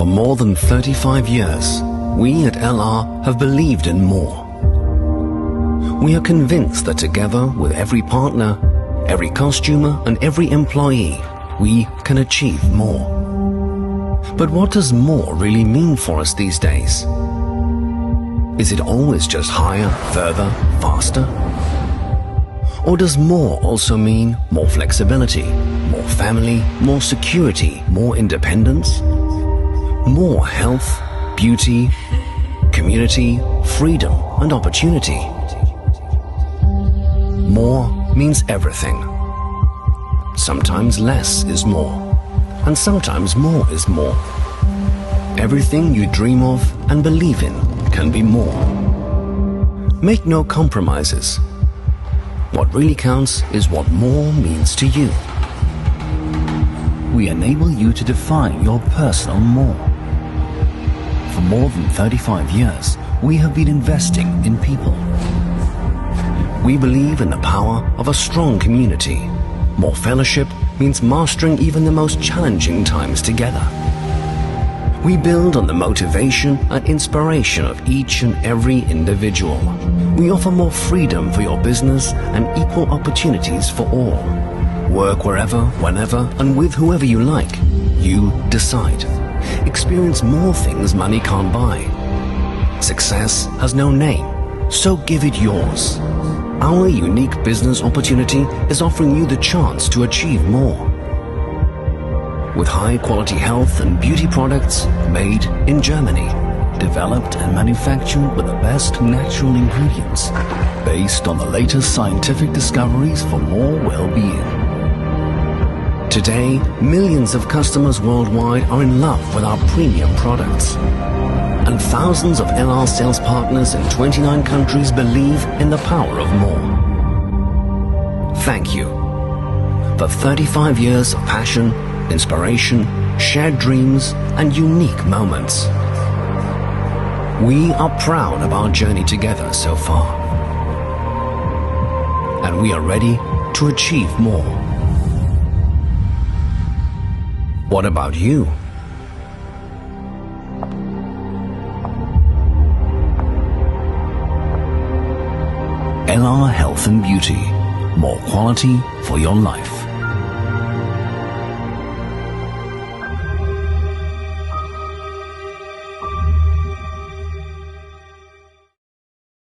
For more than 35 years, we at 𝗟𝗏 have believed in more. We are convinced that together with every partner, every costumer and every employee, we can achieve more. But what does more really mean for us these days? Is it always just higher, further, faster? Or does more also mean more flexibility, more family, more security, more independence? More health, beauty, community, freedom and opportunity. More means everything. Sometimes less is more, and sometimes more is more. Everything you dream of and believe in can be more. Make no compromises. What really counts is what more means to you. We enable you to define your personal more. For more than 35 years, we have been investing in people. We believe in the power of a strong community. More fellowship means mastering even the most challenging times together. We build on the motivation and inspiration of each and every individual. We offer more freedom for your business and equal opportunities for all. Work wherever, whenever, and with whoever you like. You decide. Experience more things money can't buy. Success has no name, so give it yours. Our unique business opportunity is offering you the chance to achieve more. With high-quality health and beauty products made in Germany, developed and manufactured with the best natural ingredients, based on the latest scientific discoveries for more well-being. Today, millions of customers worldwide are in love with our premium products. And thousands of 𝗟𝗏 sales partners in 29 countries believe in the power of more. Thank you for 35 years of passion, inspiration, shared dreams, and unique moments. We are proud of our journey together so far. And we are ready to achieve more. What about you? 𝗟𝗏 Health and Beauty. More quality for your life.